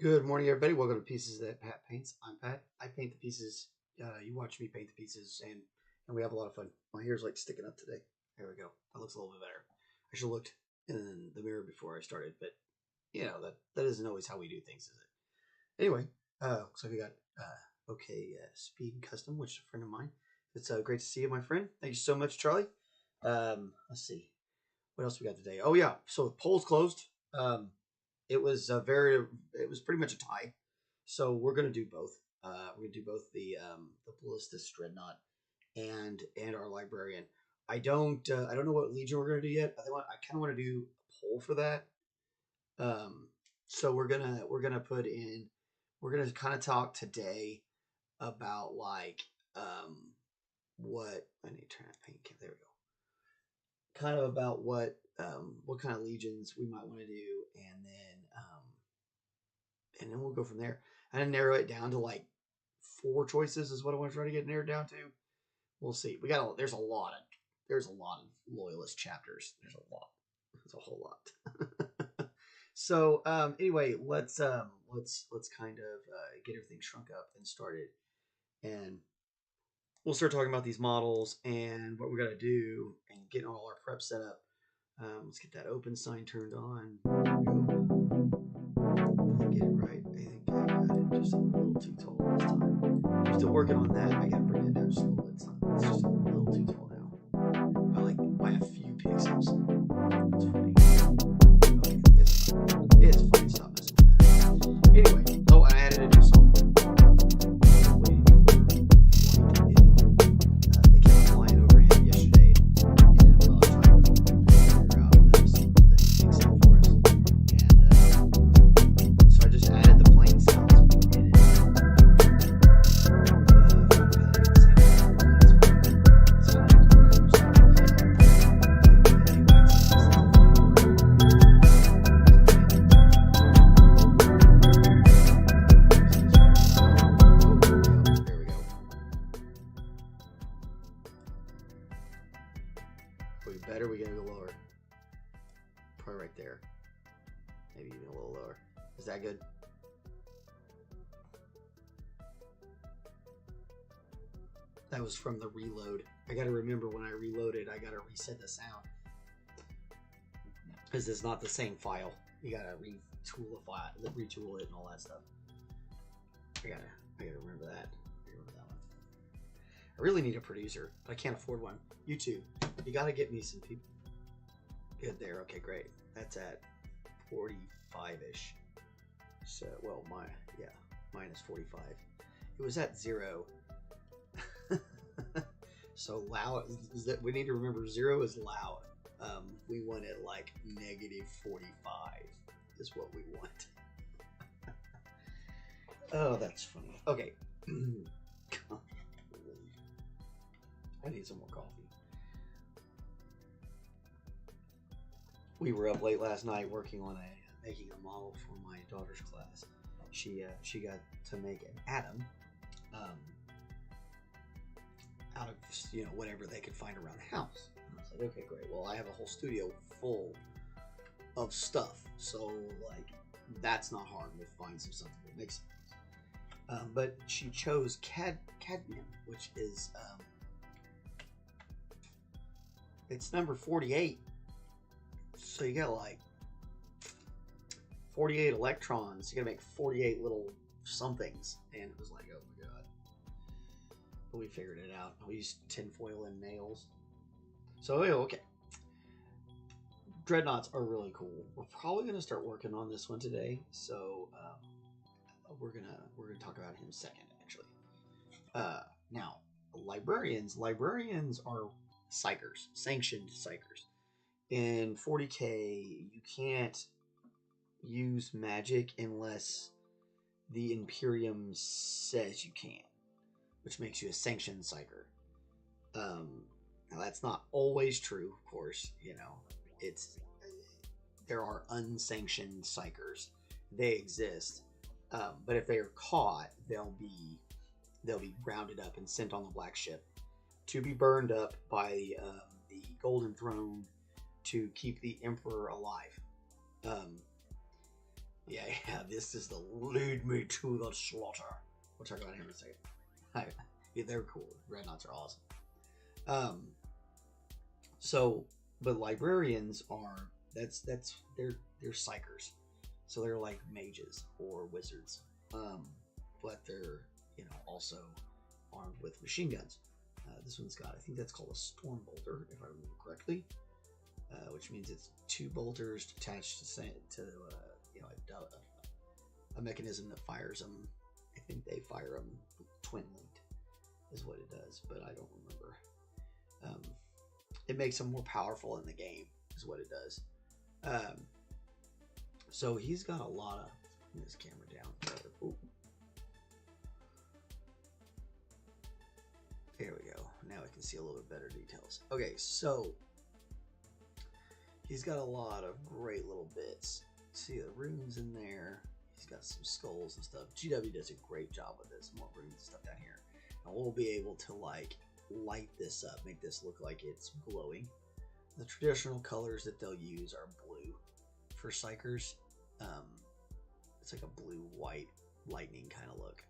Good morning, everybody. Welcome to Pieces That Pat Paints. I'm Pat. I paint the pieces. You watch me paint the pieces, and we have a lot of fun. My hair's like sticking up today. There we go. That looks a little bit better. I should have looked in the mirror before I started, but that isn't always how we do things, is it? Anyway, looks like we got Speed and Custom, which is a friend of mine. It's great to see you, my friend. Thank you so much, Charlie. Let's see what else we got today. Oh yeah, so the poll's closed. It was pretty much a tie. So we're gonna do both. We're gonna do both the Ballistus Dreadnaught and our Librarian. I don't know what Legion we're gonna do yet. I kind of want to do a poll for that. So we're gonna kind of talk today about what I need to turn that paint. There we go. Kind of about what kind of legions we might want to do, and then we'll go from there. I'm gonna narrow it down to like 4 choices is what I want to try to get narrowed down to. We'll see. There's a lot of Loyalist chapters. There's a whole lot. So anyway, let's kind of get everything shrunk up and started, and we'll start talking about these models and what we got to do and getting all our prep set up. Let's get that open sign turned on. Get it right. I think I got it just a little too tall this time. I'm still working on that. I gotta bring it down just a little bit. It's just a little too tall now. By a few pixels. It's funny. Okay, it's funny. Stop messing with that. Anyway, I added a new song. They kept flying overhead yesterday, and I was trying to figure out the fix it for us. And so I just added the plain sounds in it. We gotta go lower. Probably right there. Maybe even a little lower. Is that good? That was from the reload. I gotta remember when I reloaded, I gotta reset the sound. Because it's not the same file. You gotta retool the file, retool it and all that stuff. I gotta remember that. I really need a producer, but I can't afford one. YouTube, you gotta get me some people. Good there. Okay, great. That's at 45-ish. So, well, mine is 45. It was at 0. So loud. We need to remember 0 is loud. We want it like -45 is what we want. Oh, that's funny. Okay. I need some more coffee. We were up late last night working on making a model for my daughter's class. She got to make an atom out of whatever they could find around the house. And I was like, okay, great. Well, I have a whole studio full of stuff, so that's not hard. We'll find something that makes sense. But she chose cadmium, which is it's number 48. So you got 48 electrons. You gotta make 48 little somethings. And it was like, oh my god. But we figured it out. We used tinfoil and nails. So okay. Dreadnaughts are really cool. We're probably gonna start working on this one today. So we're gonna talk about him second, actually. Now, librarians are psychers, sanctioned psychers. In 40k, you can't use magic unless the Imperium says you can, which makes you a sanctioned psyker. Now that's not always true, of course. There are unsanctioned psychers. They exist, but if they are caught, they'll be rounded up and sent on the black ship to be burned up by the Golden Throne to keep the Emperor alive. Yeah, this is the lead me to the slaughter. We'll talk about him in a second. Yeah, they're cool. Dreadnaughts are awesome. So, but librarians are they're psychers, so they're like mages or wizards. But they're also armed with machine guns. This one's got, I think that's called a storm bolter, if I remember correctly, which means it's 2 bolters attached to a mechanism that fires them. I think they fire them twin linked, is what it does, but I don't remember. It makes them more powerful in the game, is what it does. So he's got a lot of. Move this camera down. Ooh. There we go. Now we can see a little bit better details. Okay, so he's got a lot of great little bits. See the runes in there. He's got some skulls and stuff. GW does a great job with this. More runes and stuff down here. And we'll be able to like light this up, make this look like it's glowing. The traditional colors that they'll use are blue for psychers. It's like a blue-white lightning kind of look.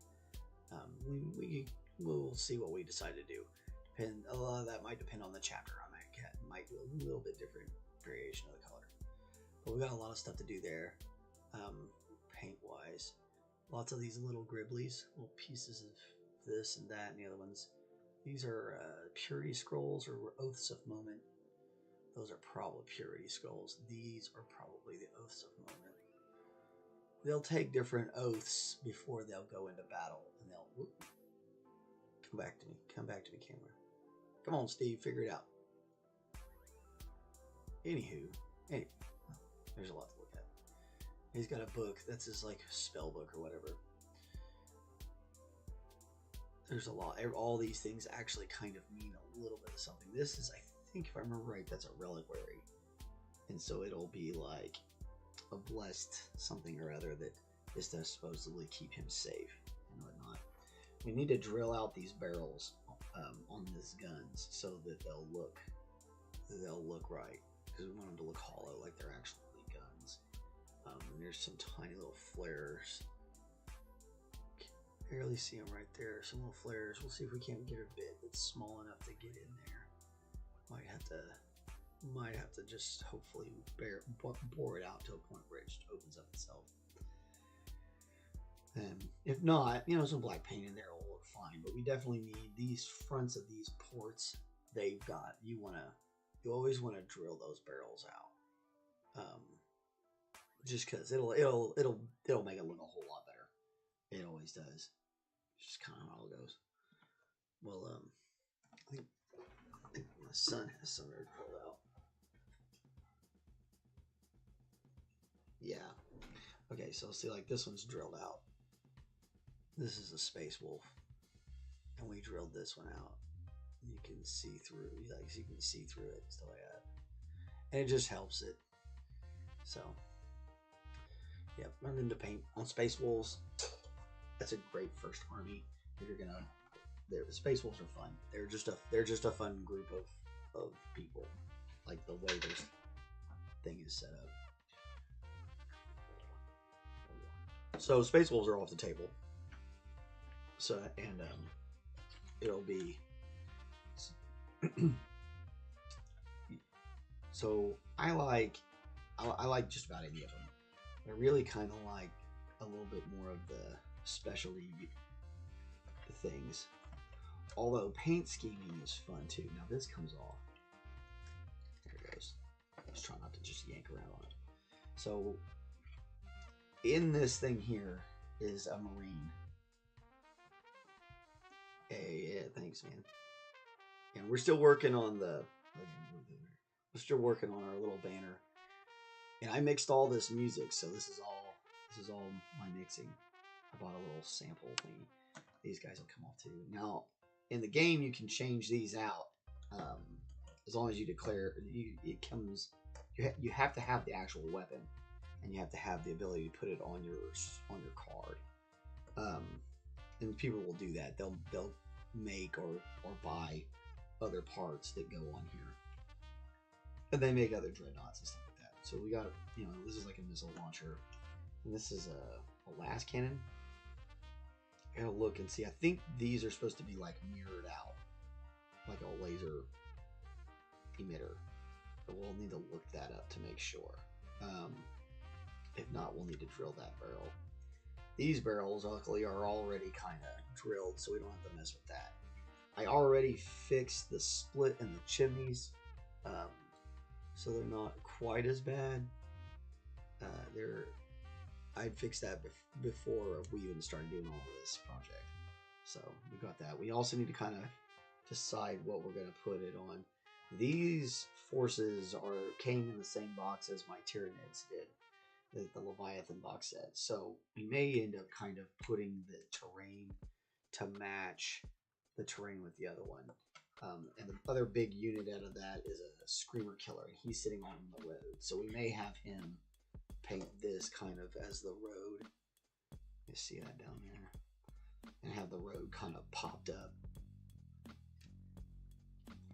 We'll see what we decide to do. A lot of that might depend on the chapter. I might do a little bit different variation of the color. But we got a lot of stuff to do there, paint-wise. Lots of these little gribblies, little pieces of this and that and the other ones. These are purity scrolls or oaths of moment. Those are probably purity scrolls. These are probably the oaths of moment. They'll take different oaths before they'll go into battle, and they'll whoop. Come back to me. Come back to me, camera. Come on, Steve. Figure it out. Anywho, there's a lot to look at. He's got a book. That's his like spell book or whatever. There's a lot. All these things actually kind of mean a little bit of something. This is, I think, if I remember right, that's a reliquary, and so it'll be like a blessed something or other that is to supposedly keep him safe and whatnot. We need to drill out these barrels on these guns so that they'll look right, because we want them to look hollow like they're actually guns. And there's some tiny little flares. Can barely see them right there. Some little flares. We'll see if we can't get a bit that's small enough to get in there. Might have to just hopefully bore it out to a point where it just opens up itself. And if not, some black paint in there will look fine. But we definitely need these fronts of these ports. They've got, you always want to drill those barrels out. Just because it'll make it look a whole lot better. It always does. It's just kind of how it goes. Well, I think my son has some already pulled out. Yeah. Okay, so see, like this one's drilled out. This is a space wolf, and we drilled this one out. You can see through, you can see through it, stuff like that, and it just helps it. So, yeah, learning to paint on space wolves. That's a great first army. If you're gonna, the space wolves are fun. They're just a fun group of people. Like the way this thing is set up. So space wolves are off the table. So and it'll be so I like just about any of them. I really kind of like a little bit more of the specialty things. Although paint scheming is fun too. Now this comes off. There it goes. Just try not to just yank around on it. So in this thing here is a marine. Hey, yeah, thanks, man. And we're still working on our little banner. And I mixed all this music, so this is all my mixing. I bought a little sample thing. These guys will come off too. Now, in the game, you can change these out as long as you declare it comes. You have to have the actual weapon, and you have to have the ability to put it on your card. And people will do that. They'll make or buy other parts that go on here, and they make other dreadnoughts and stuff like that. So we got, this is like a missile launcher. And this is a las cannon. I gotta look and see. I think these are supposed to be like mirrored out, like a laser emitter. But we'll need to look that up to make sure. If not, we'll need to drill that barrel. These barrels, luckily, are already kind of drilled, so we don't have to mess with that. I already fixed the split and the chimneys, so they're not quite as bad. I'd fixed that before we even started doing all of this project. So we got that. We also need to kind of decide what we're going to put it on. These forces came in the same box as my Tyranids did, the Leviathan box set. So we may end up kind of putting the terrain to match the terrain with the other one. And the other big unit out of that is a Screamer Killer, and he's sitting on the road. So we may have him paint this kind of as the road. You see that down there, and have the road kind of popped up,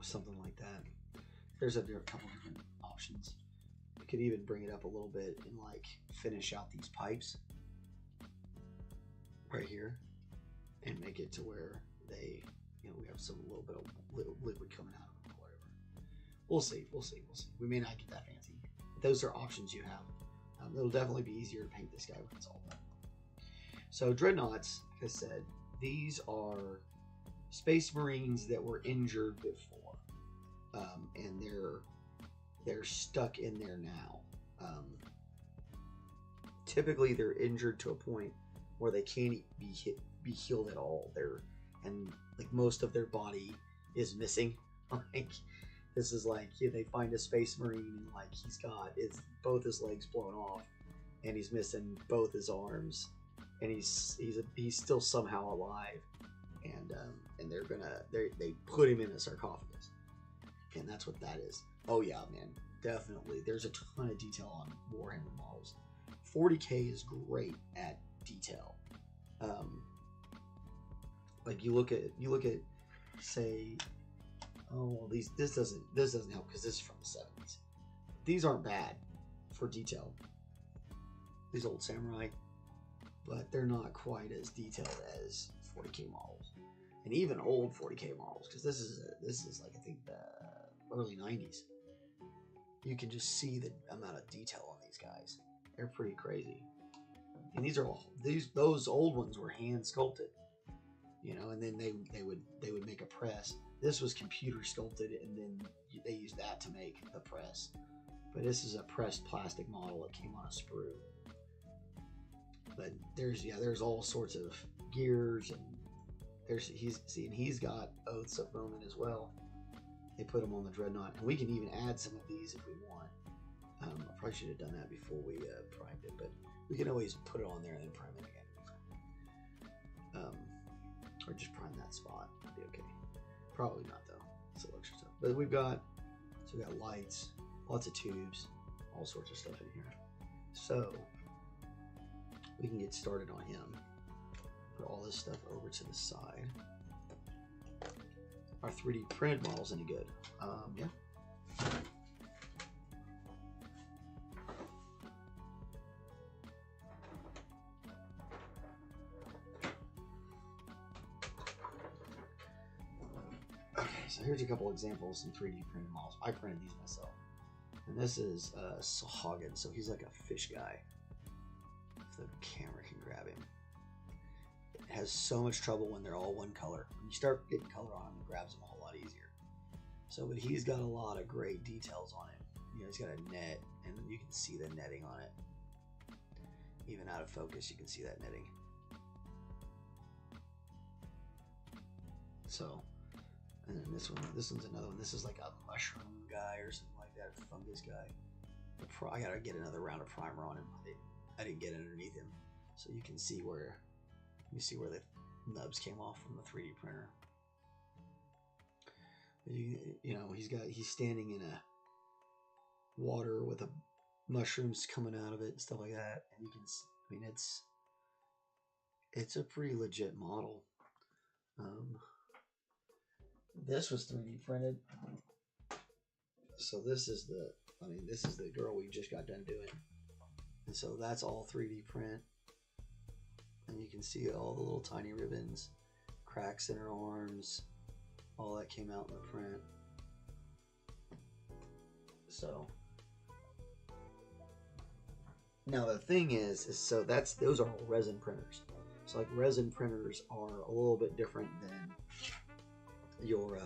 something like that. There's a couple different options. We could even bring it up a little bit and like finish out these pipes right here, and make it to where they, we have some little bit of liquid coming out of them or whatever. We'll see. We may not get that fancy. Those are options you have. It'll definitely be easier to paint this guy when it's all done. So Dreadnaughts, like I said, these are Space Marines that were injured before, and they're stuck in there now. Typically, they're injured to a point where they can't be healed at all. And like most of their body is missing. Like this is like they find a Space Marine and like he's got both his legs blown off, and he's missing both his arms, and he's still somehow alive, and they put him in a sarcophagus, and that's what that is. Oh yeah, man, definitely. There's a ton of detail on Warhammer models. 40K is great at detail. Like you look at say, oh well, this doesn't help because this is from the 70s. These aren't bad for detail, these old samurai, but they're not quite as detailed as 40K models, and even old 40K models, because this is like I think the early 90s. You can just see the amount of detail on these guys. They're pretty crazy, and those old ones were hand sculpted. And then they would make a press. This was computer sculpted, and then they used that to make the press. But this is a pressed plastic model that came on a sprue. But there's all sorts of gears, and he's got Oaths of Roman as well. They put them on the Dreadnaught, and we can even add some of these if we want. I probably should have done that before we primed it, but we can always put it on there and then prime it again. Or just prime that spot. It'll be okay. Probably not though. It's a extra stuff. But we got lights, lots of tubes, all sorts of stuff in here. So we can get started on him. Put all this stuff over to the side. Our 3D printed model's any good? Yeah. So here's a couple examples in 3D printed models. I printed these myself. And this is Sahagin, so he's like a fish guy. If the camera can grab him. It has so much trouble when they're all one color. When you start getting color on him, it grabs him a whole lot easier. So, but he's got a lot of great details on him. He's got a net, and you can see the netting on it. Even out of focus, you can see that netting. So, and then this one's another one. This is like a mushroom guy or something like that, a fungus guy. I gotta get another round of primer on him. I didn't get underneath him, so you can see where the nubs came off from the 3D printer. He's standing in a water with mushrooms coming out of it and stuff like that, and you can. It's a pretty legit model. This was 3D printed. So this is the girl we just got done doing. And And so that's all 3D print. And you can see all the little tiny ribbons, cracks in her arms, all that came out in the print. So now the thing is so those are all resin printers. So like resin printers are a little bit different than your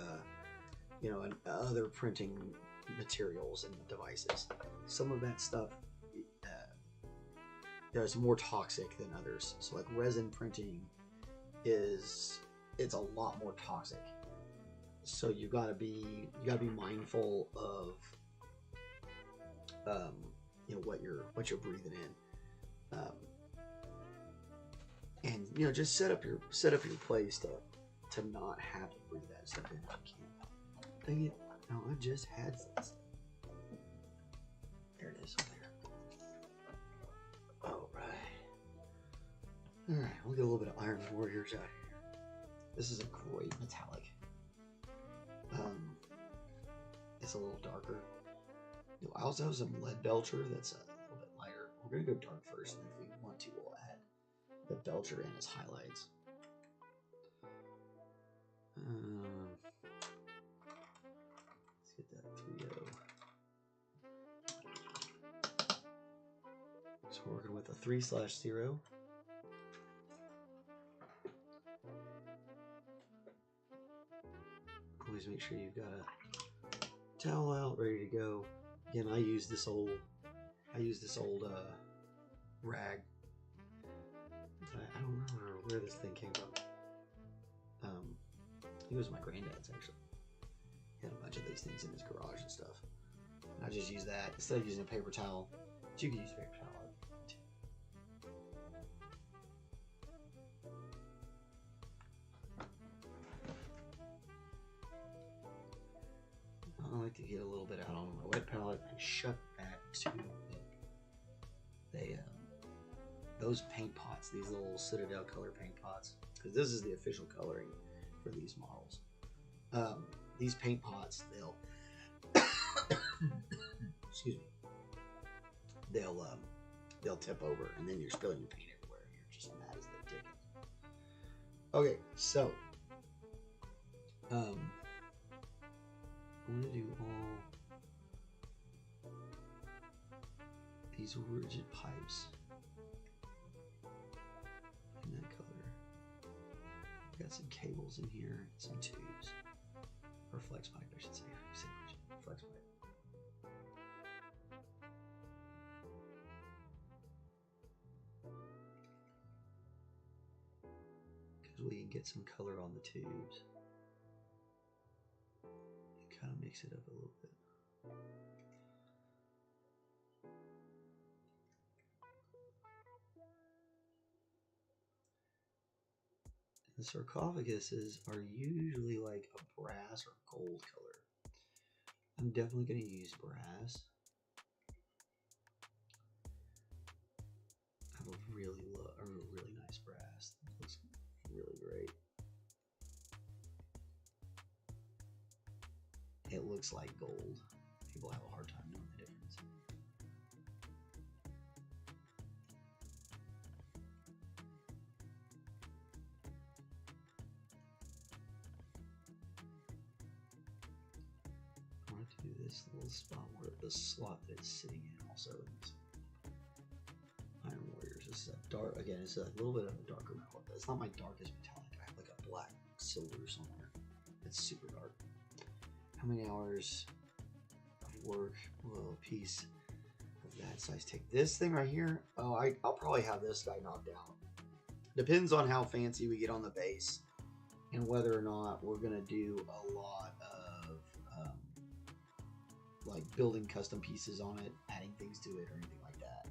other printing materials and devices. Some of that stuff is more toxic than others. So like resin printing it's a lot more toxic. So you gotta be mindful of what you're breathing in, and just set up your place to not have to breathe that stuff in if you can. Dang it! No, I just had this. There it is up there. All right, we'll get a little bit of Iron Warriors out here. This is a great metallic. It's a little darker. I also have some lead belcher that's a little bit lighter. We're going to go dark first, and if we want to, we'll add the belcher in as highlights. Let's get that 3.0. So we're working with a 3/0. Always make sure you've got a towel out ready to go. Again, I use this old rag. I don't remember where this thing came from. I think it was my granddad's actually. He had a bunch of these things in his garage and stuff. And I just use that instead of using a paper towel. But you can use a paper towel. I like to get a little bit out on my wet palette and shut that to those paint pots, these little Citadel color paint pots, because this is the official coloring for these models. These paint pots, they'll excuse me, they'll tip over, and then you're spilling your paint everywhere. You're just mad as the dickens. Okay, so I'm going to do all these rigid pipes in that color. Got some cables in here, some tubes, or flex pipe, I should say. Flex pipe. Because we can get some color on the tubes. Kind of mix it up a little bit. The sarcophaguses are usually like a brass or gold color. I'm definitely going to use brass. I have a really nice brass. It looks really great. It looks like gold. People have a hard time knowing the difference. I want to do this little spot where the slot that it's sitting in also is Iron Warriors. This is a dark, again, it's a little bit of a darker metal. It's not my darkest metallic. I have like a black silver somewhere. It's super dark. How many hours of work will a piece of that size take? This thing right here, I'll probably have this guy knocked out. Depends on how fancy we get on the base and whether or not we're going to do a lot of like building custom pieces on it, adding things to it or anything like that.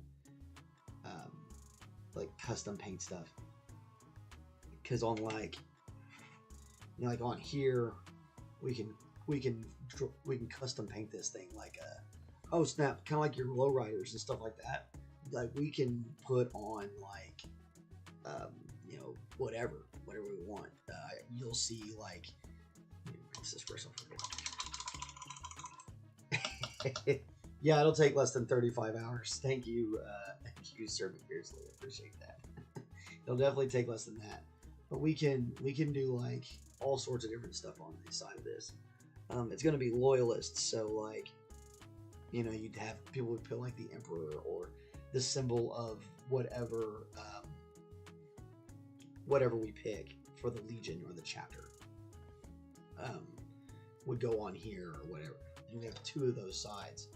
Like custom paint stuff. Because on like on here, we can custom paint this thing like oh snap, kind of like your lowriders and stuff like that. Like we can put on like whatever we want. You'll see like this espresso for yeah, it'll take less than 35 hours. Thank you you, Sir McFiercely. I appreciate that. It'll definitely take less than that, but we can do like all sorts of different stuff on the side of this. It's going to be loyalists, so like, you know, you'd have people would put like the Emperor or the symbol of whatever whatever we pick for the Legion or the chapter would go on here or whatever. And we have two of those sides,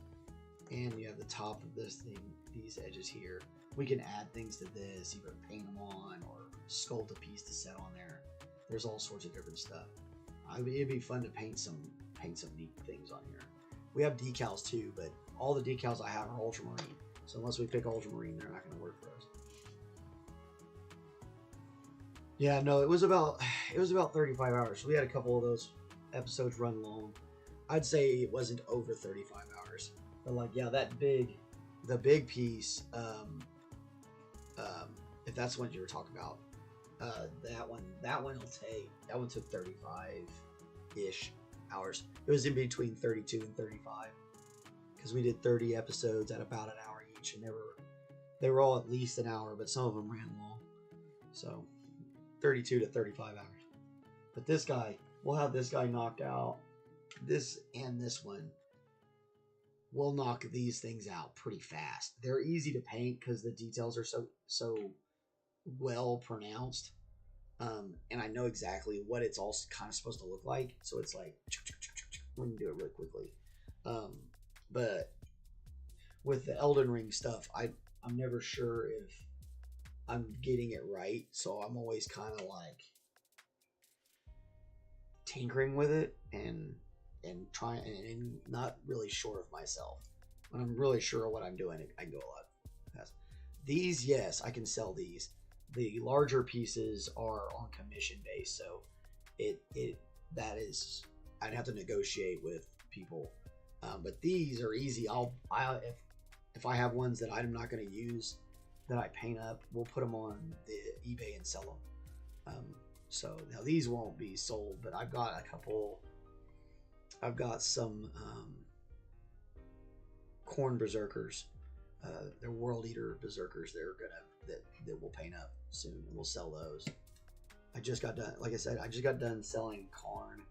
and you have the top of this thing, these edges here. We can add things to this, either paint them on or sculpt a piece to set on there. There's all sorts of different stuff. It'd be fun to paint some neat things on here. We have decals too, but all the decals I have are ultramarine. So unless we pick ultramarine, they're not going to work for us. Yeah, no, it was about 35 hours. So we had a couple of those episodes run long. I'd say it wasn't over 35 hours. But like, yeah, the big piece, if that's what you were talking about, that one took 35-ish hours. It was in between 32 and 35 because we did 30 episodes at about an hour each, and they were all at least an hour, but some of them ran long. So 32 to 35 hours. But this guy, we'll have this guy knocked out. This and this one, we'll knock these things out pretty fast. They're easy to paint because the details are so well pronounced. And I know exactly what it's all kind of supposed to look like. So it's like, we can do it really quickly. But with the Elden Ring stuff, I'm never sure if I'm getting it right. So I'm always kind of like tinkering with it and trying and not really sure of myself. When I'm really sure of what I'm doing, I can go a lot fast. These, yes, I can sell these. The larger pieces are on commission base, so that is, I'd have to negotiate with people. But these are easy. If I have ones that I'm not going to use that I paint up, we'll put them on the eBay and sell them. So now these won't be sold, but I've got a couple. I've got some corn berserkers. They're world eater berserkers. That we'll paint up soon, and we'll sell those. I just got done, like I said, selling corn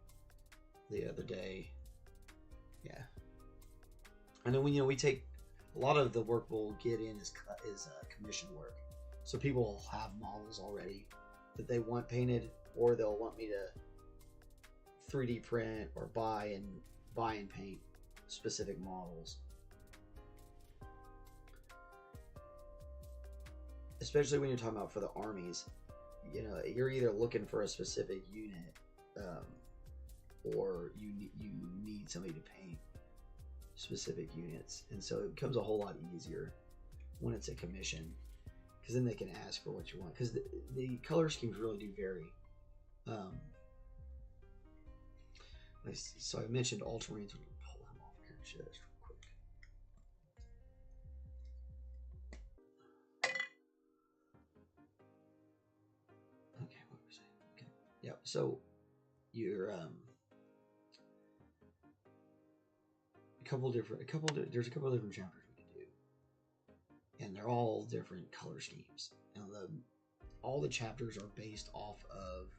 the other day. Yeah, and then we take a lot of the work we'll get in is commission work. So people will have models already that they want painted, or they'll want me to 3D print or buy and paint specific models. Especially when you're talking about for the armies, you're either looking for a specific unit, or you need somebody to paint specific units, and so it becomes a whole lot easier when it's a commission, because then they can ask for what you want, because the color schemes really do vary. So I mentioned ultramarines. We're gonna pull him off here just real quick. Okay, what was I? Okay, yep. So you're there's a couple of different chapters we can do, and they're all different color schemes. And all the chapters are based off of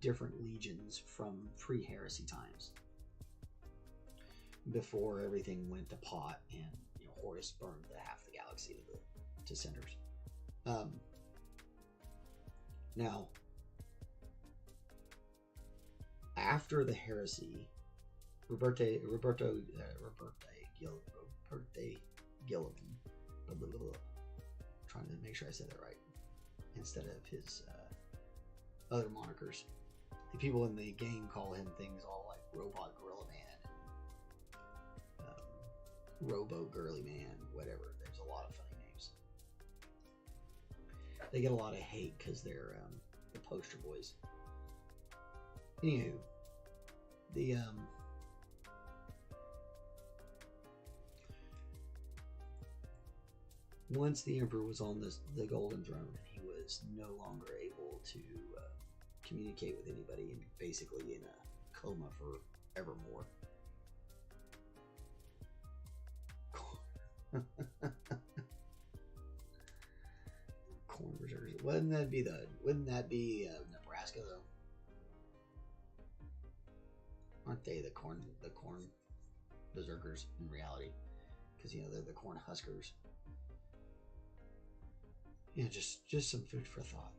different legions from pre-heresy times, before everything went to pot and Horus burned half the galaxy to cinders. Now, after the heresy, Roberto Gilliman, trying to make sure I said that right instead of his other monikers. The people in the game call him things all like Robot Gorilla Man, Robo Girly Man, whatever. There's a lot of funny names. They get a lot of hate because they're the poster boys. Anywho, once the Emperor was on the Golden Throne, he was no longer able to communicate with anybody, and basically in a coma forevermore. Wouldn't that be Nebraska though? Aren't they the corn berserkers in reality? Because you know they're the corn huskers. Yeah, just some food for thought.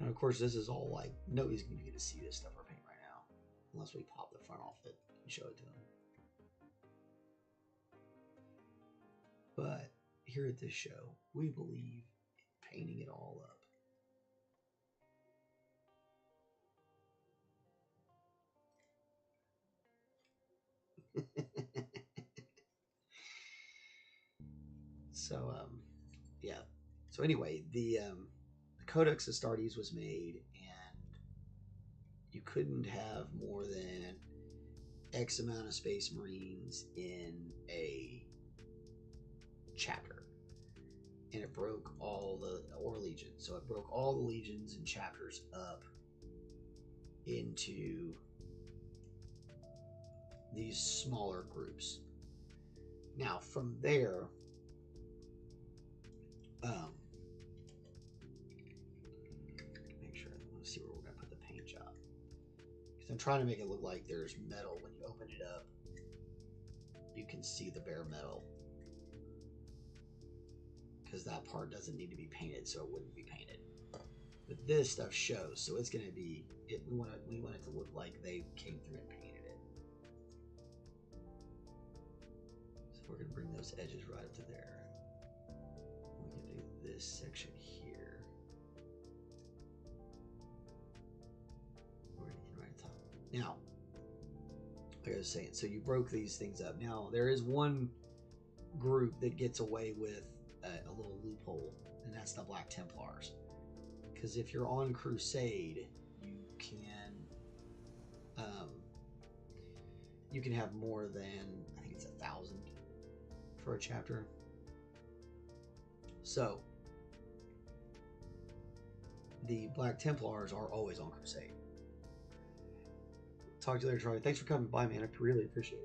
And of course, this is all like nobody's gonna get to see this stuff we're painting right now, unless we pop the front off it and show it to them. But here at this show, we believe in painting it all up. So yeah. So anyway, the Codex Astartes was made, and you couldn't have more than X amount of Space Marines in a chapter, and it broke all the legions. So it broke all the legions and chapters up into these smaller groups. Now from there, make sure I want to see where we're going to put the paint job, because I'm trying to make it look like there's metal. When you open it up, you can see the bare metal, because that part doesn't need to be painted, so it wouldn't be painted. But this stuff shows, so it's going to be it. We want it to look like they came through and painted it. So we're going to bring those edges right up to there. We can do this section here. We're going to get right at the top. Now, like I was saying, so you broke these things up. Now there is one group that gets away with a little loophole, and that's the Black Templars. Because if you're on Crusade, you can have more than, I think it's 1,000 for a chapter. So the Black Templars are always on Crusade. Talk to you later, Charlie. Thanks for coming by, man. I really appreciate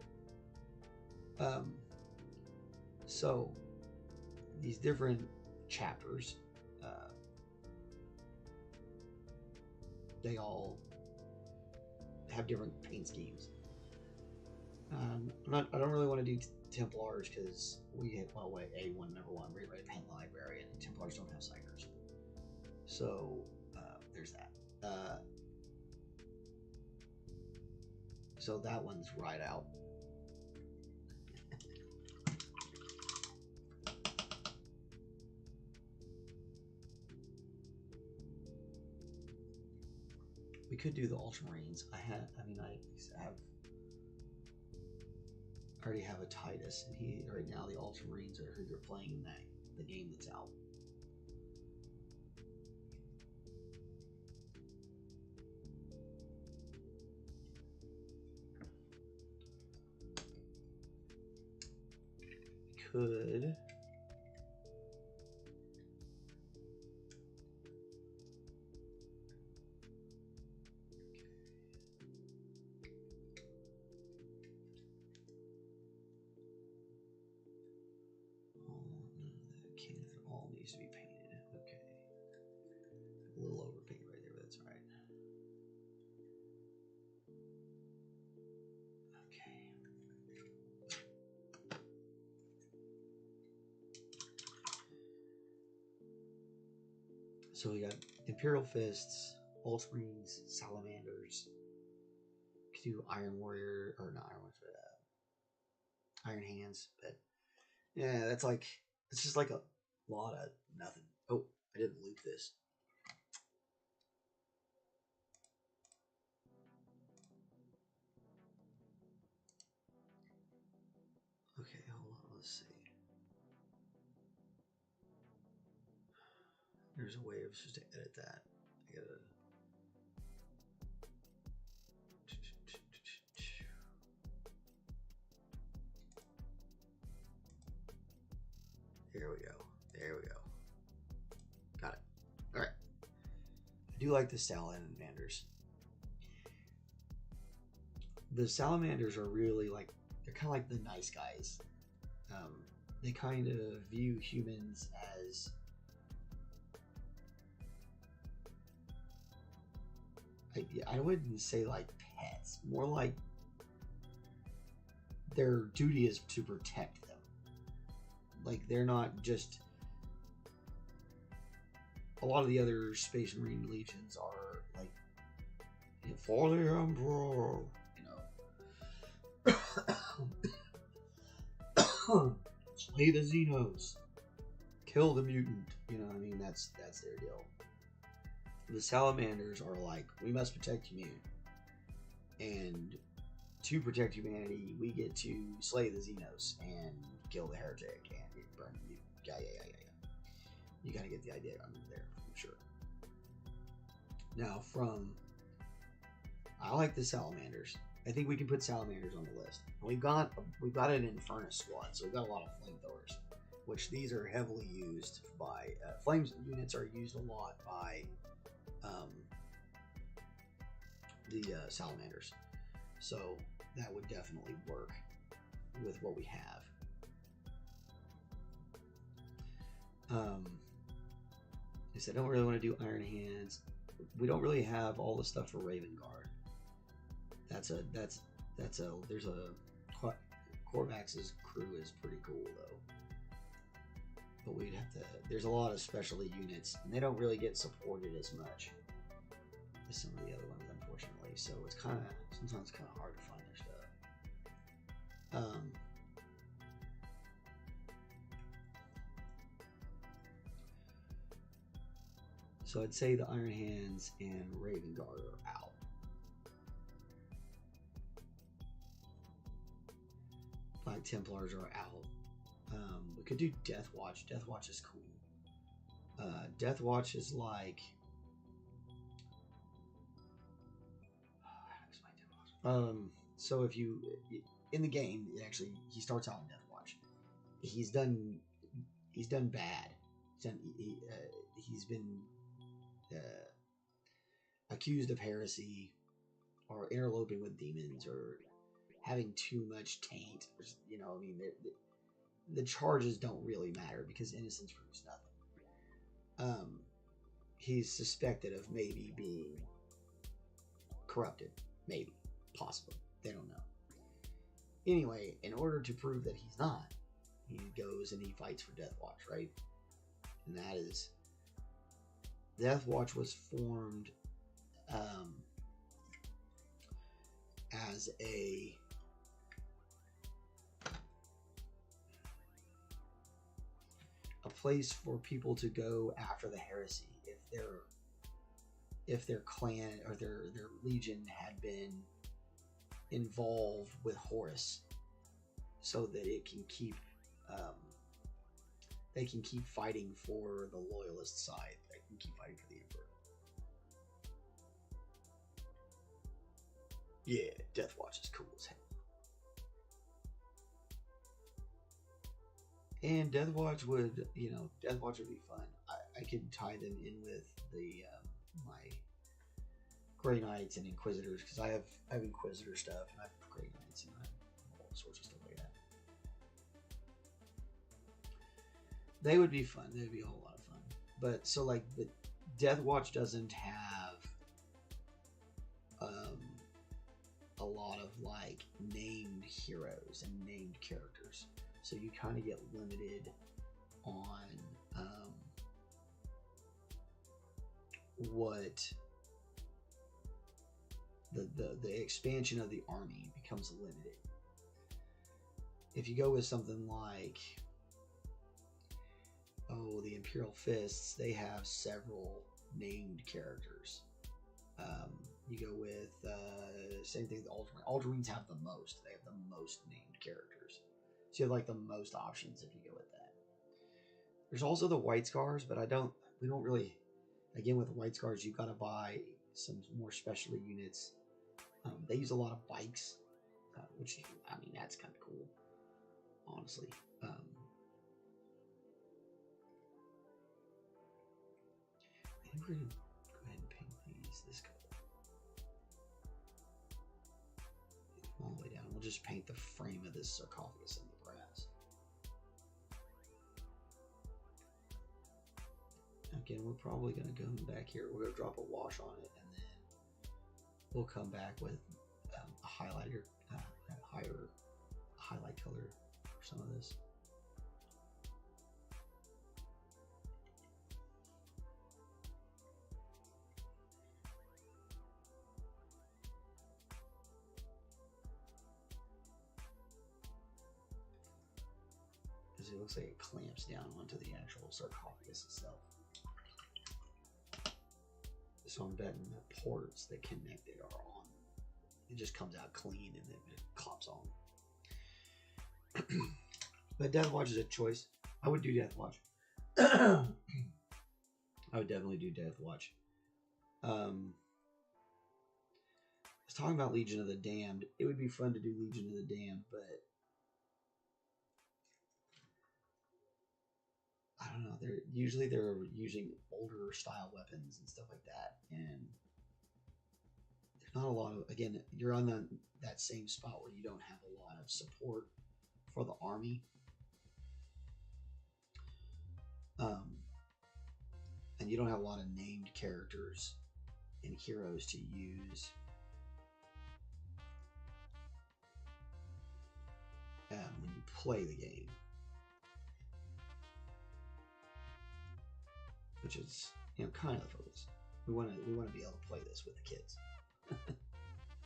it. So these different chapters, they all have different paint schemes. I don't really want to do Templars because we hit away number one. We're ready to paint the Liberian, and Templars don't have psychers. So there's that. So that one's right out. We could do the Ultramarines. I already have a Titus, and he right now the Ultramarines are who you're playing in the game that's out. Could all needs to be painted. Okay, a little overpaint right there, but that's all right. Okay. So we got Imperial Fists, Ultramarines, Salamanders. Could do Iron Warrior, or not Iron Warrior, but Iron Hands. But yeah, that's like, it's just like a lot of nothing. Oh, I didn't loop this. Okay, hold on, let's see. There's a way of just to edit that. I gotta. There we go. There we go. Got it. All right. I do like the salamanders. The salamanders are really like, they're kind of like the nice guys. they kind of view humans as I wouldn't say like pets, more like their duty is to protect them. Like they're not just. A lot of the other Space Marine legions are like for the Emperor, slay the Xenos, kill the mutant. You know what I mean? That's their deal. The Salamanders are like, we must protect humanity, and to protect humanity, we get to slay the Xenos and kill the heretic and burn the mutant. Yeah. You gotta get the idea under there from sure. Now, I like the Salamanders. I think we can put Salamanders on the list. We've got an Infernus squad, so we've got a lot of flamethrowers, which these are heavily used by flames units are used a lot by the Salamanders. So that would definitely work with what we have. I said I don't really want to do Iron Hands. We don't really have all the stuff for Raven Guard. There's a Corvax's crew is pretty cool though. But we'd have to. There's a lot of specialty units, and they don't really get supported as much as some of the other ones, unfortunately. So it's sometimes kind of hard to find their stuff. So I'd say the Iron Hands and Raven Guard are out. Black Templars are out. We could do Death Watch. Death Watch is cool. Death Watch is like. So if you in the game, he starts out in Death Watch. He's done bad. He's been accused of heresy, or interloping with demons, or having too much taint. You know, I mean, the charges don't really matter because innocence proves nothing. He's suspected of maybe being corrupted, maybe, possibly. They don't know. Anyway, in order to prove that he's not, he goes and he fights for Death Watch, right? And that is, Death Watch was formed as a place for people to go after the heresy if their clan or their legion had been involved with Horus, so that it can keep they can keep fighting for the loyalist side. They can keep fighting for the Emperor. Yeah, Death Watch is cool as hell. And Death Watch would be fun. I could tie them in with the my Grey Knights and Inquisitors, because I have Inquisitor stuff and I have Grey Knights and I have all sorts of stuff like that. They would be fun. They'd be a whole lot of fun. But so like the Death Watch doesn't have a lot of like named heroes and named characters. So you kind of get limited on what the expansion of the army becomes limited. If you go with something like, the Imperial Fists, they have several named characters. You go with same thing with the Ultramarines have the most. They have the most named characters. So you have like the most options if you go with that. There's also the White Scars, but we don't really, again with the White Scars, you've got to buy some more specialty units. They use a lot of bikes, which, I mean, that's kind of cool, honestly. I think we're going to go ahead and paint these this color. All the way down. We'll just paint the frame of this sarcophagus in the brass. again, we're probably going to come back here. We're going to drop a wash on it, and then we'll come back with a highlighter, a higher highlight color for some of this. Because it looks like it clamps down onto the actual sarcophagus itself. So I'm betting the ports that connect it are on. It just comes out clean and then it clops on. But Deathwatch is a choice. I would do Deathwatch. I would definitely do Deathwatch. I was talking about Legion of the Damned. It would be fun to do Legion of the Damned, but I don't know. They're usually using older style weapons and stuff like that, and there's not a lot of. Again, you're on that same spot where you don't have a lot of support for the army, and you don't have a lot of named characters and heroes to use. When you play the game. Which is, kind of the focus. We want to be able to play this with the kids.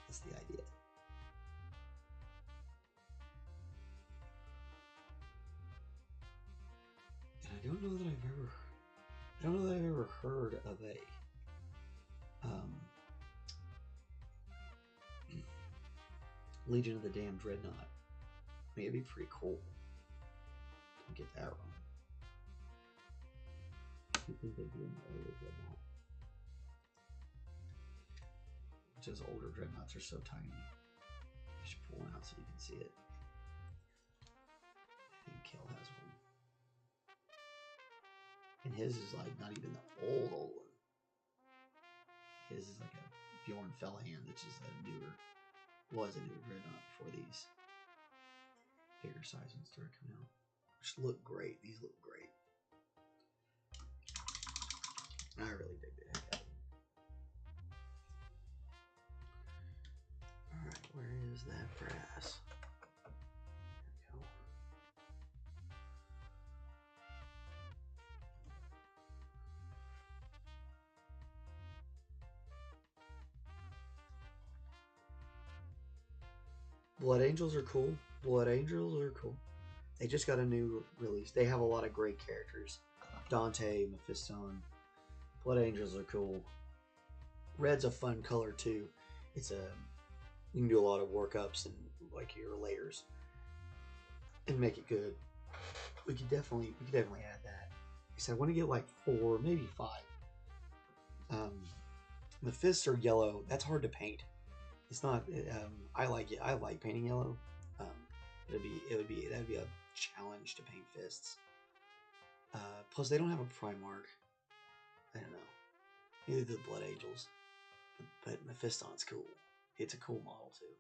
That's the idea. And I don't know that I've ever heard of a Legion of the Damned Dreadnought. I mean, it'd be pretty cool. Don't get that wrong. I think they'd be in the older Dreadnought. Just older Dreadnoughts are so tiny. I should pull one out so you can see it. I think Kel has one. And his is like not even the old one. His is like a Bjorn Fellhand, which is a newer Dreadnought before these bigger size ones started coming out. Which look great. These look great. I really dig the heck out of them. Alright, where is that brass? There we go. Blood Angels are cool. They just got a new release. They have a lot of great characters. Dante, Mephiston. Blood Angels are cool. Red's a fun color too. You can do a lot of workups and like your layers and make it good. We could definitely add that. Like I said, I want to get like 4, maybe 5. The fists are yellow. That's hard to paint. It's not. I like it. I like painting yellow. That'd be a challenge to paint fists. Plus, they don't have a Primarch. I don't know. Neither do the Blood Angels. But Mephiston's cool. It's a cool model too.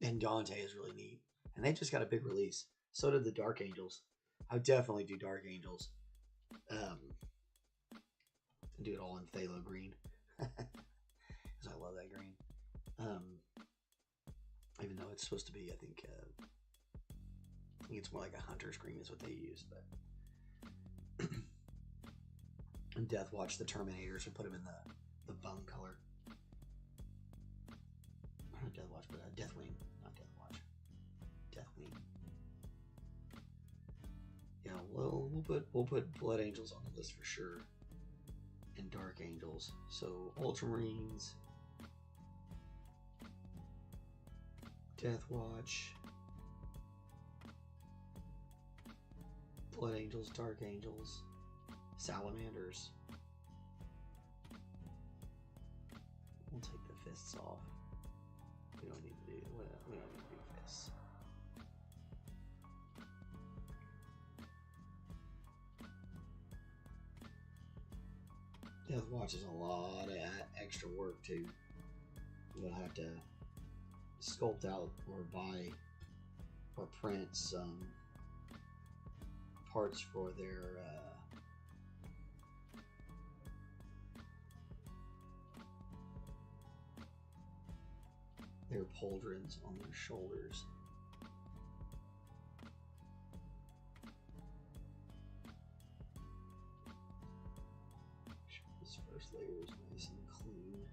And Dante is really neat. And they just got a big release. So did the Dark Angels. I would definitely do Dark Angels. Do it all in phthalo green. Because I love that green. Even though it's supposed to be, I think it's more like a hunter's green is what they use. But and Deathwatch, the Terminators, would put them in the bone color. Not Deathwatch, but Deathwing, not Deathwatch. Deathwing. Yeah, well, we'll put Blood Angels on the list for sure, and Dark Angels. So Ultramarines, Deathwatch, Blood Angels, Dark Angels, Salamanders. We'll take the fists off. We don't need to do fists. Deathwatch is a lot of extra work too. You'll have to sculpt out or buy or print some parts for their their pauldrons on their shoulders. This first layer is nice and clean.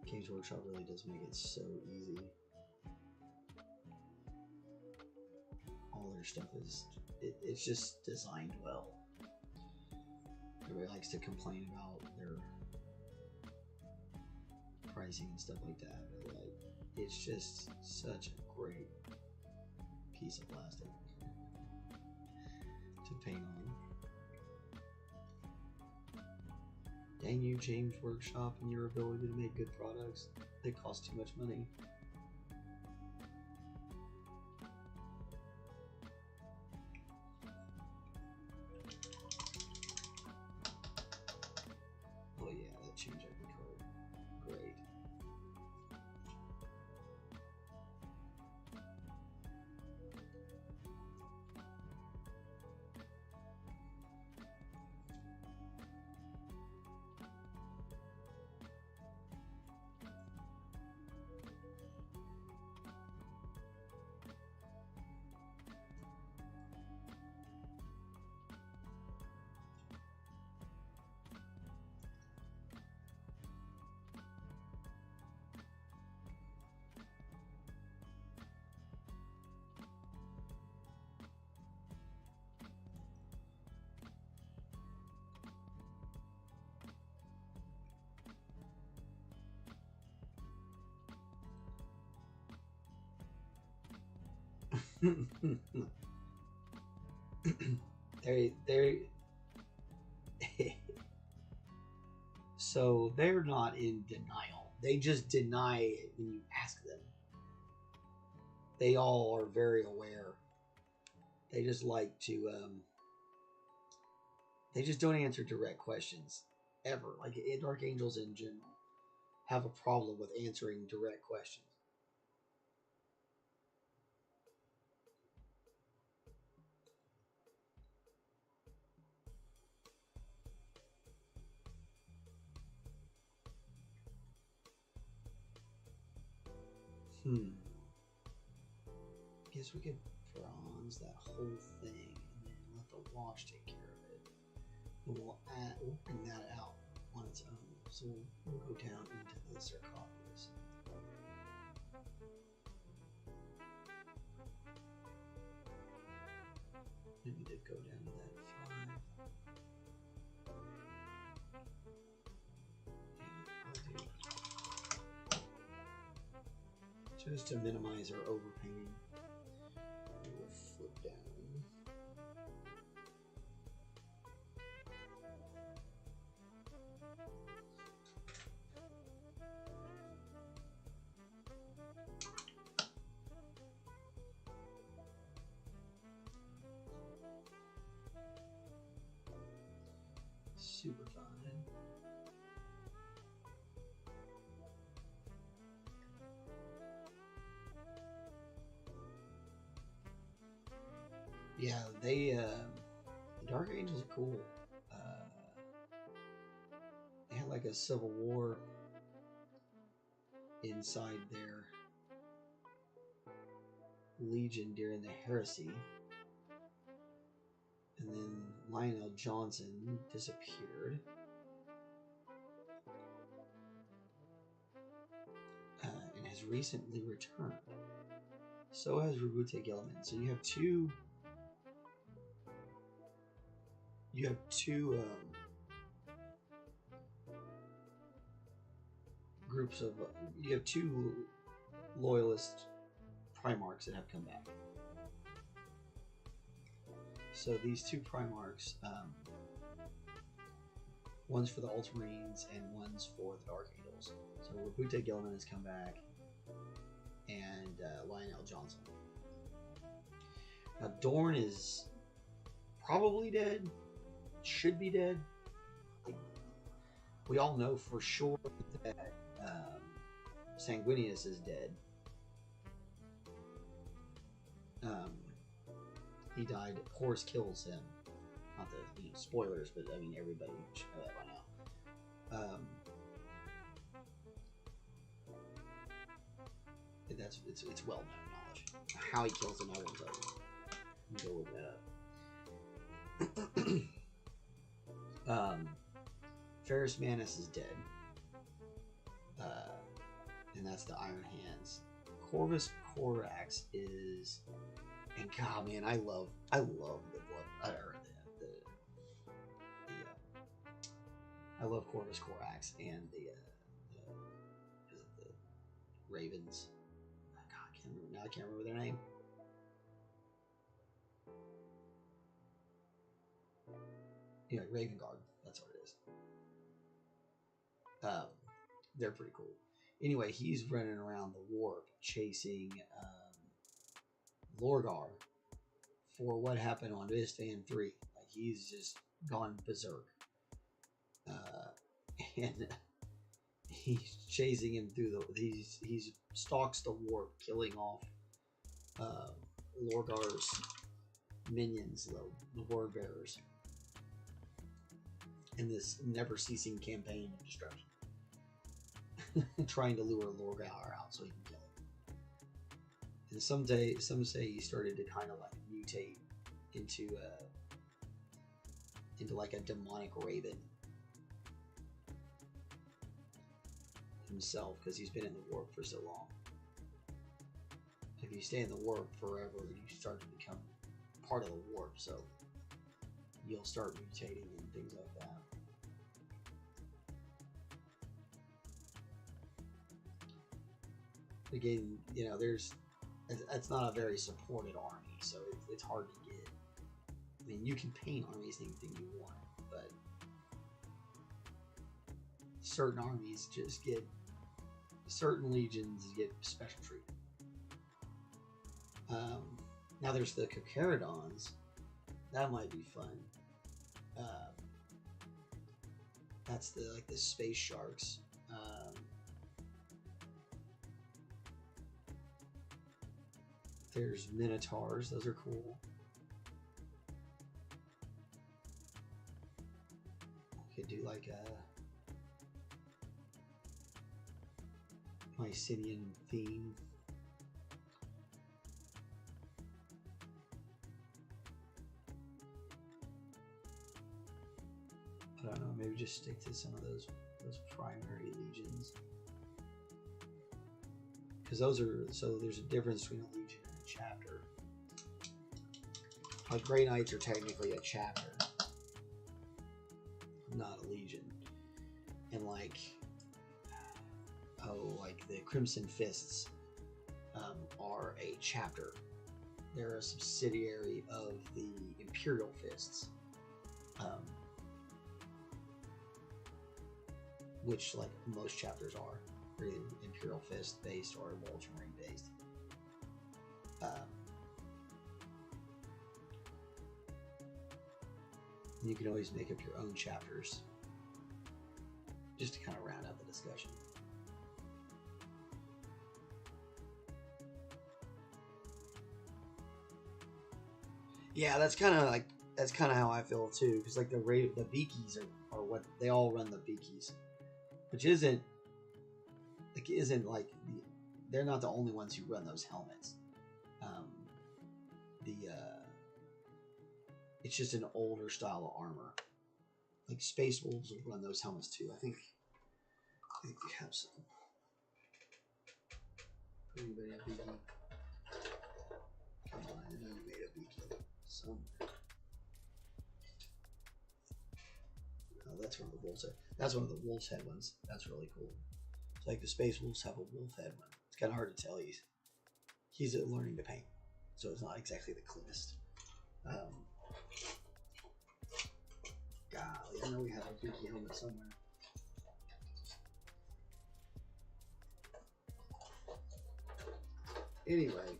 Games Workshop really does make it so easy. All their stuff is, it's just designed well. Everybody likes to complain about their pricing and stuff like that, but like, it's just such a great piece of plastic to paint on. Dang you, James Workshop, and your ability to make good products. They cost too much money. Oh yeah, that changed every card. Great. they so they're not in denial. They just deny it when you ask them. They all are very aware. They just like to they just don't answer direct questions ever. Like Dark Angels in general have a problem with answering direct questions. Guess we could bronze that whole thing and then let the wash take care of it. And we'll bring that out on its own. So we'll go down into the sarcophagus. And we did go down to that 5. Just to minimize our overpainting. We'll flip down. Super fun. Yeah, they the Dark Angels are cool. They had like a civil war inside their legion during the heresy, and then Lionel Johnson disappeared. And has recently returned. So has Rabute Gilman. So you have two groups of you have two loyalist Primarchs that have come back. So these two Primarchs, one's for the Ultramarines and one's for the Dark Angels. So Rabute Gilman has come back, and Lionel Johnson. Now Dorn is probably dead, should be dead. We all know for sure that Sanguinius is dead. He died. Horus kills him. Not the spoilers, but I mean everybody should know that by now. It's well known knowledge. How he kills him, I won't tell you. Go look that up. Ferrus Manus is dead. And that's the Iron Hands. Corvus Corax is, and God, man, I love the blood. I love Corvus Corax and the Ravens. Oh, God, I can't remember their name. Yeah, Raven Guard. That's what it is. They're pretty cool. Anyway, he's running around the warp chasing Lorgar for what happened on Istvan 3. Like, he's just gone berserk. And he's chasing him through he stalks the warp, killing off Lorgar's minions, the word bearers, in this never-ceasing campaign of destruction. Trying to lure Lorgar out so he can kill him. And some say he started to kind of like mutate into like a demonic raven himself, because he's been in the warp for so long. If you stay in the warp forever, you start to become part of the warp, so you'll start mutating and things like that. Again, you know, it's not a very supported army, so it's hard to get. I mean, you can paint armies anything you want, but certain armies just get, certain legions get special treatment. Now there's the Cocaridons. That might be fun. That's the space sharks. There's Minotaurs. Those are cool. I could do like a Mycenaean theme. I don't know, maybe just stick to some of those primary legions. Because those are, so there's a difference between a legion and a chapter. Like Grey Knights are technically a chapter, not a legion. And like the Crimson Fists are a chapter. They're a subsidiary of the Imperial Fists, which like most chapters are, either Imperial Fist based or Ultramarine based. You can always make up your own chapters just to kind of round out the discussion. Yeah, that's kind of how I feel too, because like the Beakies are what they all run, the Beakies, which isn't like they're not the only ones who run those helmets. It's just an older style of armor. Like Space Wolves will run those helmets too. I think we have some. Anybody have Beaky? Come on, I know you made a Beaky somewhere. Oh, that's one of the wolves. That's one of the wolf's head ones. That's really cool. It's like the Space Wolves have a wolf head one. It's kind of hard to tell. He's learning to paint, so it's not exactly the cleanest. Golly, I know we have a Beaky helmet somewhere. Anyway,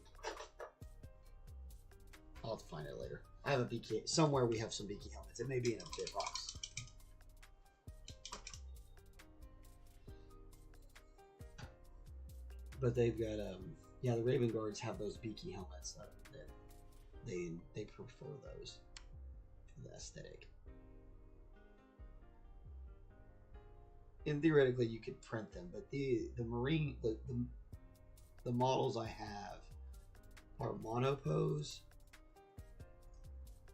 I'll have to find it later. I have a Beaky somewhere. We have some Beaky helmets. It may be in a bit box. But they've got yeah, the Raven Guards have those beaky helmets that they prefer those for the aesthetic. And theoretically, you could print them, but the Marine the models I have are monopose,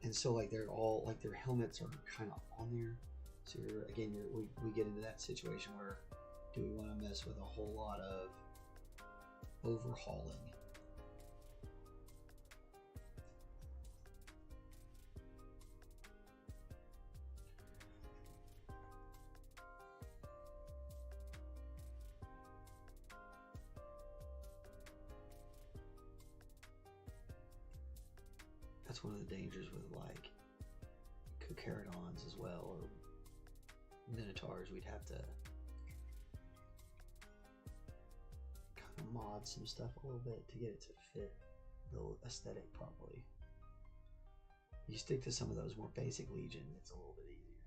and so like they're all like their helmets are kind of on there. So we get into that situation where do we want to mess with a whole lot of overhauling? That's one of the dangers with like Cocaridons as well, or Minotaurs. We'd have to kind of mod some stuff a little bit to get it to fit the aesthetic properly. You stick to some of those more basic Legion, it's a little bit easier.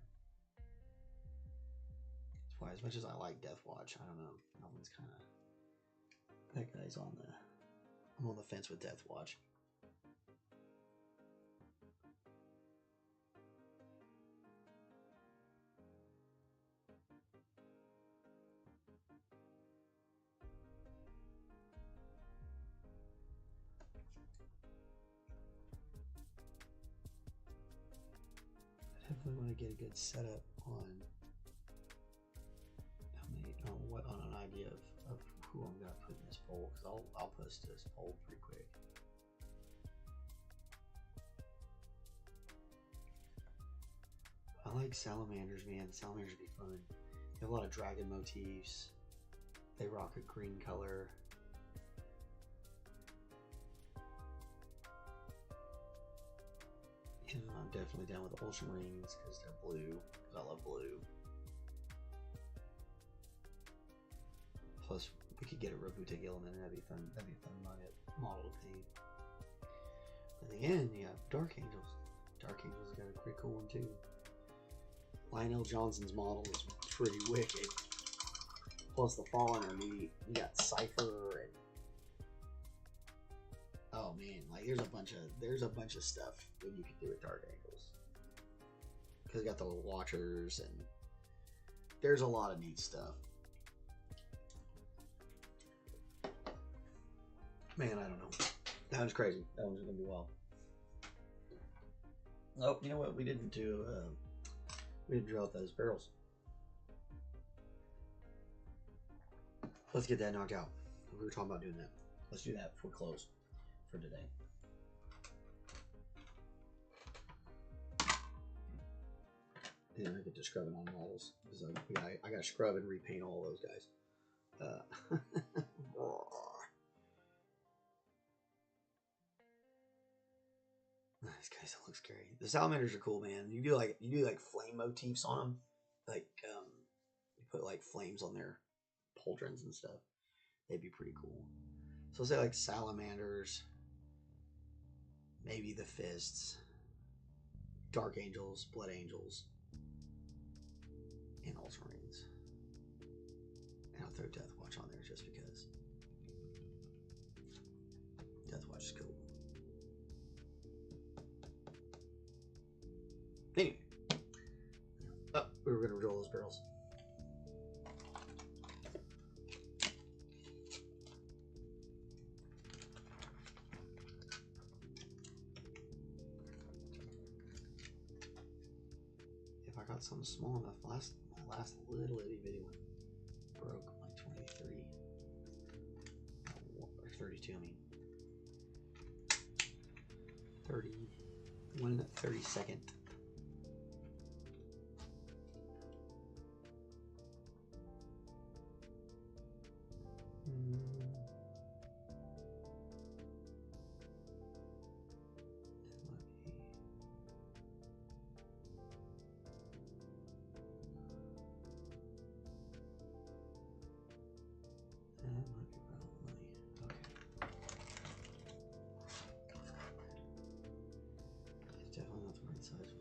That's why, as much as I like Deathwatch, I don't know. That one's kind of, that guy's on the, I'm on the fence with Deathwatch. Definitely want to get a good setup on how many, on an idea of who I'm gonna put in this poll, because I'll post this poll pretty quick. I like salamanders, man. Salamanders would be fun. They have a lot of dragon motifs. They rock a green color. And I'm definitely down with the Ultramarines because they're blue. Because I love blue. Plus, we could get a Roboute Gilliman, and that'd be fun. That'd be a fun model to paint. And again, you have Dark Angels. Dark Angels got a pretty cool one too. Lionel Johnson's model is pretty wicked. Plus, the Fallen are neat. You got Cypher and oh man, like there's a bunch of stuff that you could do with Dark Angels. Because got the Watchers and there's a lot of neat stuff. Man, I don't know. That one's crazy. That one's gonna be wild. Oh, you know what? We didn't drill out those barrels. Let's get that knocked out. We were talking about doing that. Let's do that before we close for today. And I get to scrubbing on models because I got to scrub and repaint all those guys. These guys don't look scary. The salamanders are cool, man. You do like flame motifs on them, like you put like flames on their pauldrons and stuff. They'd be pretty cool. So say like salamanders, maybe the fists, Dark Angels, Blood Angels, and Ultramarines. And I'll throw Deathwatch on there just because. Deathwatch is cool. Anyway. Oh, we were going to roll those barrels. If I got something small enough, my last little itty bitty one broke like 23 or 32. I mean 31 32nd. Size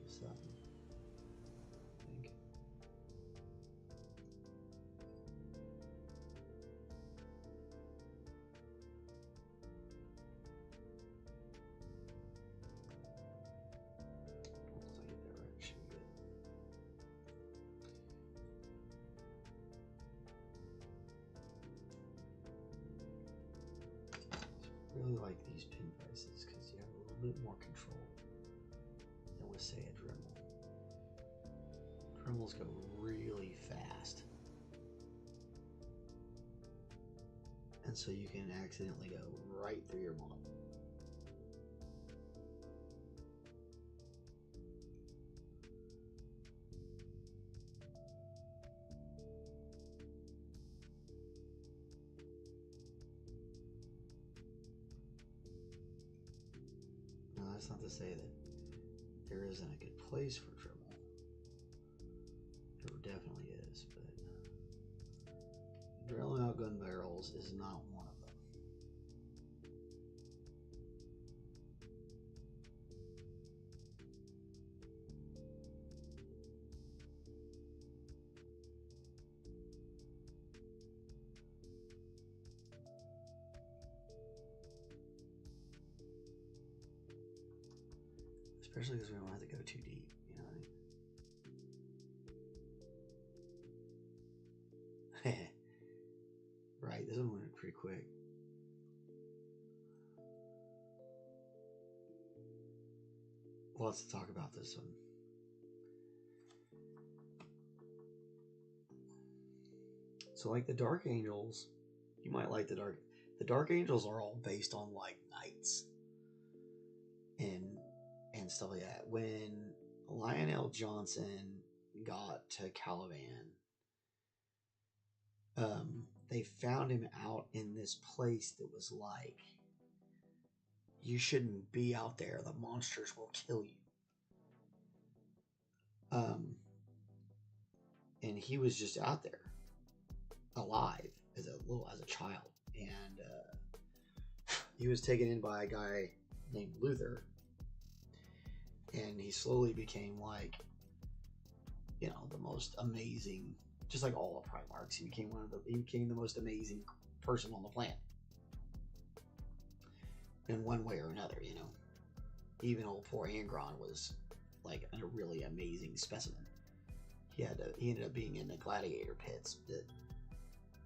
really like these pin prices because you have a little bit more control than with, say, a Dremel. Dremels go really fast. And so you can accidentally go right through your model. Now that's not to say that there isn't a good place for Dremel. There definitely is, but drilling out gun barrels is not one of them. Especially because we don't have to go too deep, you know what I mean? Right, this one went pretty quick. Lots to talk about this one. So like the Dark Angels, you might like the Dark Angels are all based on like knights and stuff like that. When Lionel Johnson got to Caliban, they found him out in this place that was like, you shouldn't be out there, the monsters will kill you. And he was just out there alive as a child, and he was taken in by a guy named Luther, and he slowly became like, you know, the most amazing, just like all the Primarchs. He became the most amazing person on the planet in one way or another, you know. Even old poor Angron was like a really amazing specimen. He ended up being in the gladiator pits. That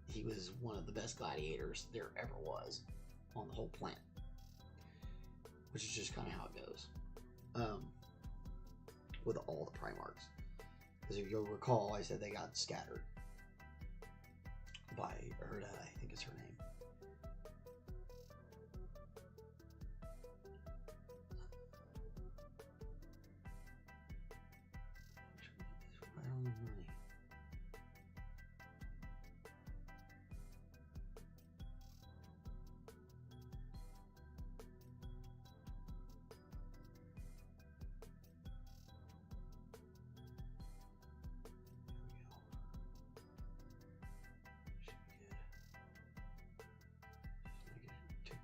he was one of the best gladiators there ever was on the whole planet, which is just kind of how it goes with all the Primarchs. Because if you'll recall, I said they got scattered by Erda, I think is her name. Right on the money.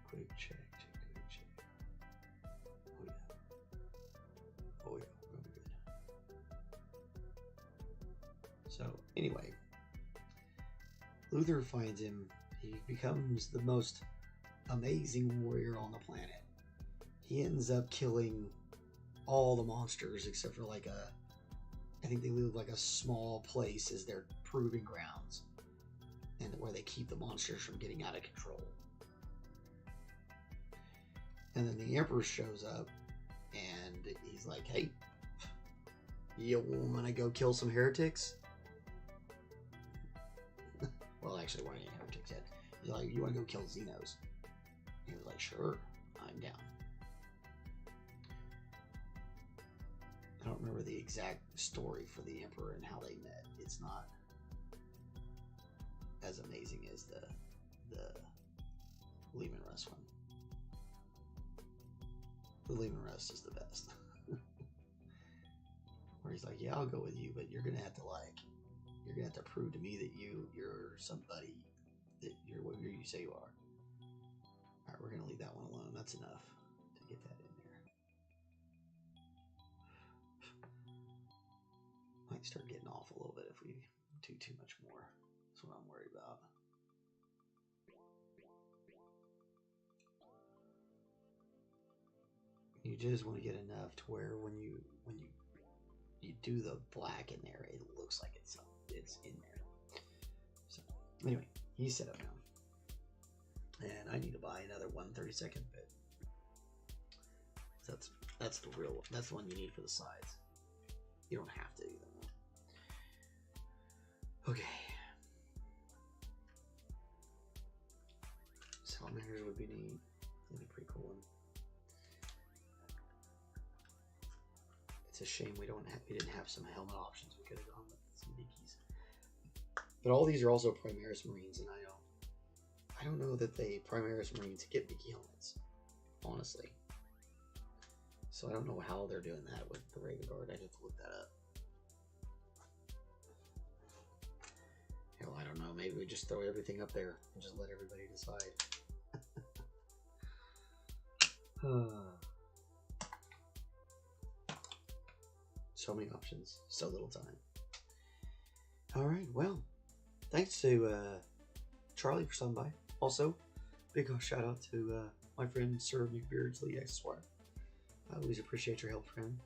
Quick check. Oh yeah, really good. So anyway, Luther finds him. He becomes the most amazing warrior on the planet. He ends up killing all the monsters except for like I think they leave like a small place as their proving grounds, and where they keep the monsters from getting out of control. And then the Emperor shows up, and he's like, hey, you want to go kill some heretics? Well, actually, weren't any heretics yet. He's like, you want to go kill Xenos? He was like, sure, I'm down. I don't remember the exact story for the Emperor and how they met. It's not as amazing as the Lehman Russ one. The Lehman Russ is the best. Where he's like, yeah, I'll go with you, but you're gonna have to prove to me that you're somebody, that you're what you say you are. Alright, we're gonna leave that one alone. That's enough to get that in there. Might start getting off a little bit if we do too much more. That's what I'm worried about. You just want to get enough to where when you do the black in there, it looks like it's in there. So anyway, he's set up now. And I need to buy another 1/32 bit. That's the real one. That's the one you need for the sides. You don't have to do that. Okay. Salamanders would be neat. That'd be a pretty cool one. It's a shame we didn't have some helmet options. We could have gone with some biggies. But all these are also Primaris Marines, and I don't know that the Primaris Marines get biggie helmets, honestly. So I don't know how they're doing that with the Raven Guard. I'd have to look that up. Hell, I don't know. Maybe we just throw everything up there and just let everybody decide. So many options, so little time. Alright, well, thanks to Charlie for stopping by. Also, big shout out to my friend Sir McBeard's Lead Esquire. I always appreciate your help, friend,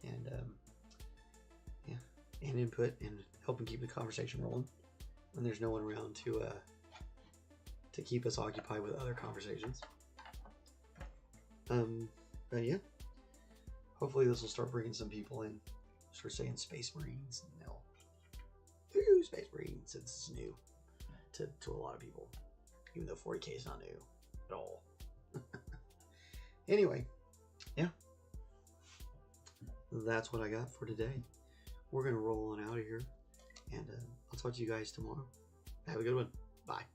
and yeah, and input and helping keep the conversation rolling when there's no one around to keep us occupied with other conversations. But yeah, hopefully this will start bringing some people in. Start saying Space Marines, and they'll ooh, Space Marines. It's new to a lot of people, even though 40K is not new at all. Anyway, yeah, that's what I got for today. We're gonna roll on out of here, and I'll talk to you guys tomorrow. Have a good one. Bye.